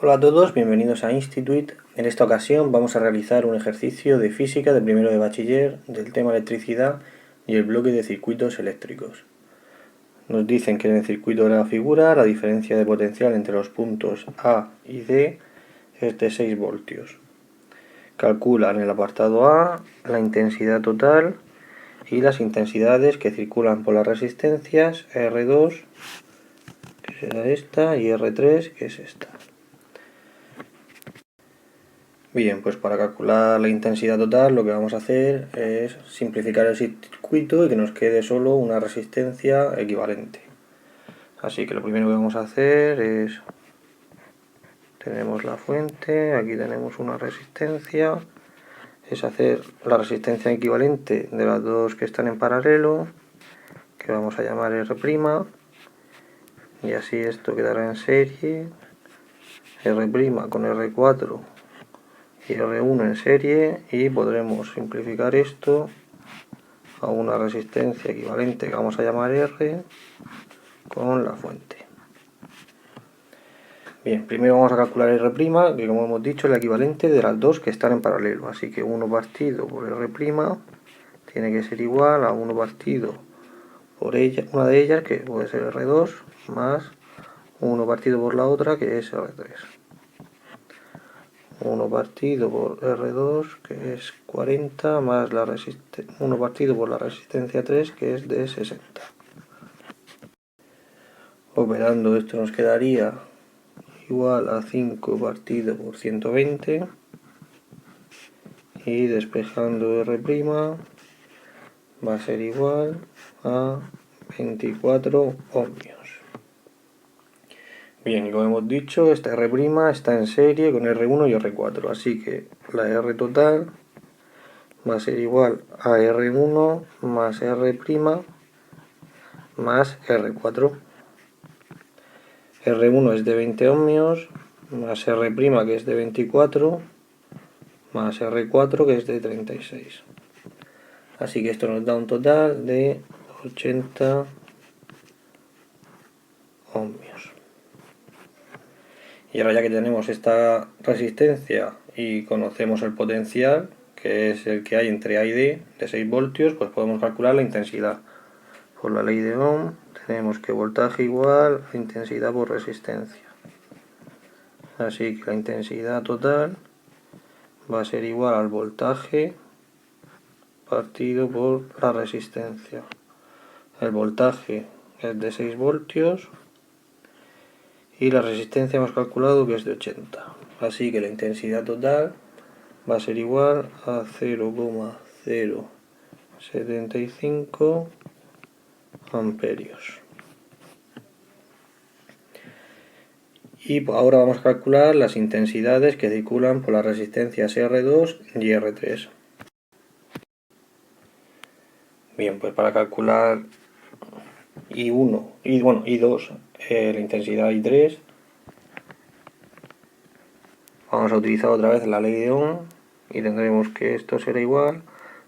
Hola a todos, bienvenidos a Instituit. En esta ocasión vamos a realizar un ejercicio de física de primero de bachiller del tema electricidad y el bloque de circuitos eléctricos. Nos dicen que en el circuito de la figura la diferencia de potencial entre los puntos A y D es de 6 voltios. Calcula en el apartado A la intensidad total y las intensidades que circulan por las resistencias R2, que será esta, y R3, que es esta. Bien, pues para calcular la intensidad total lo que vamos a hacer es simplificar el circuito y que nos quede solo una resistencia equivalente. Así que lo primero que vamos a hacer es, tenemos la fuente, aquí tenemos una resistencia, es hacer la resistencia equivalente de las dos que están en paralelo, que vamos a llamar R', y así esto quedará en serie, R' con R4 y R1 en serie, y podremos simplificar esto a una resistencia equivalente que vamos a llamar R con la fuente. Bien, primero vamos a calcular R', que como hemos dicho es el equivalente de las dos que están en paralelo, así que 1 partido por R' tiene que ser igual a 1 partido por ella, una de ellas, que puede ser R2, más 1 partido por la otra, que es R3. 1 partido por R2, que es 40, más 1 partido por la resistencia 3, que es de 60. Operando esto nos quedaría igual a 5 partido por 120, y despejando R' va a ser igual a 24 ohmios. Bien, y como hemos dicho, esta R' está en serie con R1 y R4, así que la R total va a ser igual a R1 más R' más R4. R1 es de 20 ohmios, más R', que es de 24, más R4, que es de 36. Así que esto nos da un total de 80 ohmios. Y ahora, ya que tenemos esta resistencia y conocemos el potencial, que es el que hay entre A y D, de 6 voltios, pues podemos calcular la intensidad. Por la ley de Ohm tenemos que voltaje igual a intensidad por resistencia. Así que la intensidad total va a ser igual al voltaje partido por la resistencia. El voltaje es de 6 voltios y la resistencia hemos calculado que es de 80. Así que la intensidad total va a ser igual a 0,075 amperios. Y ahora vamos a calcular las intensidades que circulan por las resistencias R2 y R3. Bien, pues para calcular I1 y I2, la intensidad I3, vamos a utilizar otra vez la ley de Ohm y tendremos que esto será igual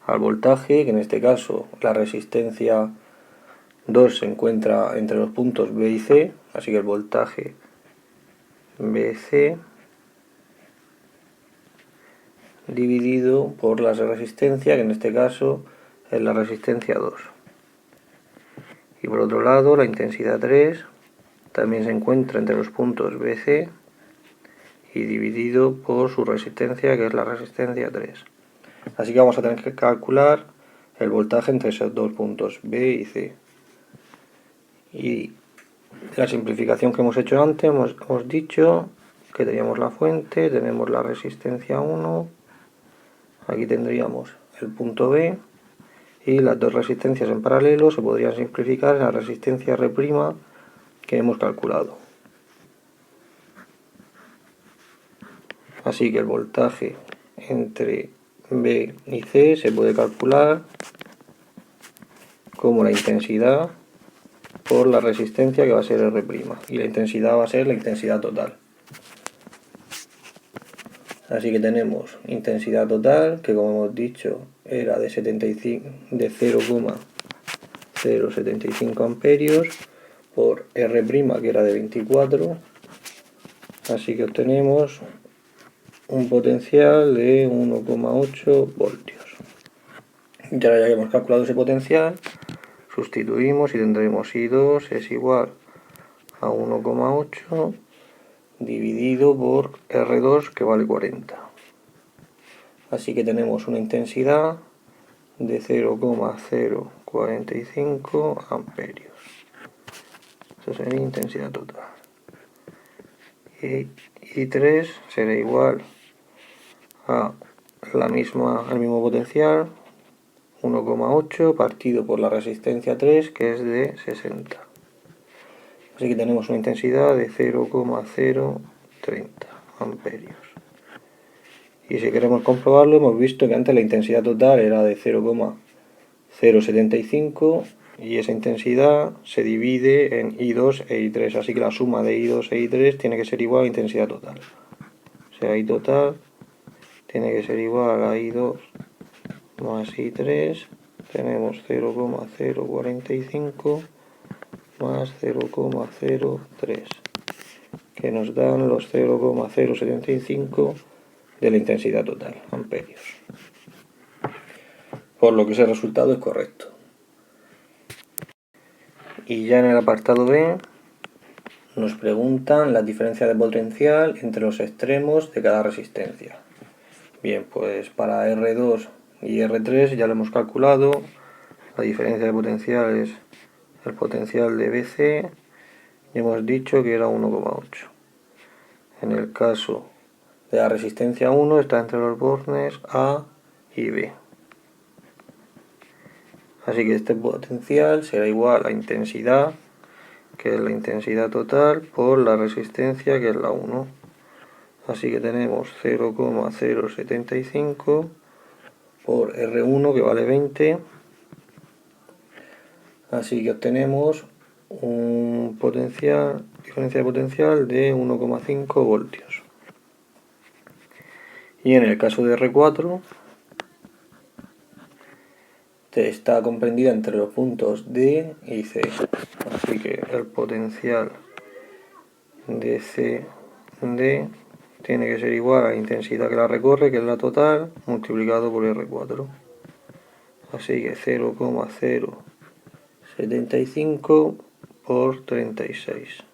al voltaje, que en este caso la resistencia 2 se encuentra entre los puntos B y C, así que el voltaje BC dividido por la resistencia, que en este caso es la resistencia 2. Y por otro lado, la intensidad 3 también se encuentra entre los puntos BC y dividido por su resistencia, que es la resistencia 3. Así que vamos a tener que calcular el voltaje entre esos dos puntos B y C. Y la simplificación que hemos hecho antes, hemos dicho que teníamos la fuente, tenemos la resistencia 1, aquí tendríamos el punto B, y las dos resistencias en paralelo se podrían simplificar en la resistencia R' que hemos calculado. Así que el voltaje entre B y C se puede calcular como la intensidad por la resistencia, que va a ser R', y la intensidad va a ser la intensidad total. Así que tenemos intensidad total, que como hemos dicho era de 0,075 amperios, por R', que era de 24, Así que obtenemos un potencial de 1,8 voltios. Y ahora ya que hemos calculado ese potencial, sustituimos y tendremos I2 es igual a 1,8 dividido por R2, que vale 40. Así que tenemos una intensidad de 0,045 amperios. Eso sería intensidad total. Y I3 será igual a al mismo potencial, 1,8 partido por la resistencia 3, que es de 60. Así que tenemos una intensidad de 0,030 amperios. Y si queremos comprobarlo, hemos visto que antes la intensidad total era de 0,075 y esa intensidad se divide en I2 e I3, así que la suma de I2 e I3 tiene que ser igual a intensidad total. O sea, I total tiene que ser igual a I2 más I3, tenemos 0,045 más 0,03, que nos dan los 0,075 de la intensidad total, amperios. Por lo que ese resultado es correcto. Y ya en el apartado B nos preguntan la diferencia de potencial entre los extremos de cada resistencia. Bien, pues para R2 y R3 ya lo hemos calculado. La diferencia de potencial es el potencial de BC y hemos dicho que era 1,8. En el caso de la resistencia 1 está entre los bornes A y B. Así que este potencial será igual a intensidad, que es la intensidad total, por la resistencia, que es la 1. Así que tenemos 0,075 por R1, que vale 20. Así que obtenemos un diferencia de potencial de 1,5 voltios. Y en el caso de R4 está comprendida entre los puntos D y C. Así que el potencial de CD tiene que ser igual a la intensidad que la recorre, que es la total, multiplicado por R4. Así que 0,075 por 36.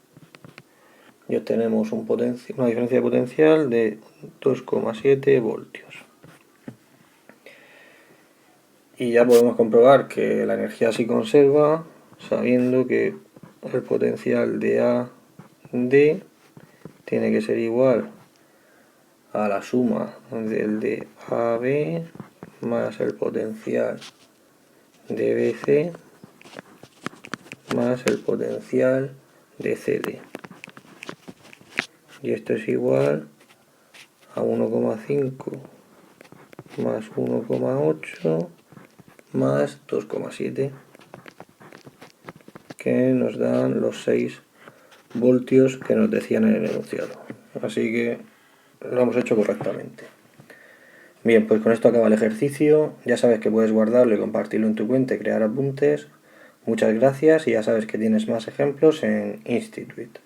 Y obtenemos una diferencia de potencial de 2,7 voltios. Y ya podemos comprobar que la energía se conserva sabiendo que el potencial de AD tiene que ser igual a la suma del de AB más el potencial de BC más el potencial de CD. Y esto es igual a 1,5 más 1,8 más 2,7, que nos dan los 6 voltios que nos decían en el enunciado. Así que lo hemos hecho correctamente. Bien, pues con esto acaba el ejercicio. Ya sabes que puedes guardarlo y compartirlo en tu cuenta y crear apuntes. Muchas gracias y ya sabes que tienes más ejemplos en Institute.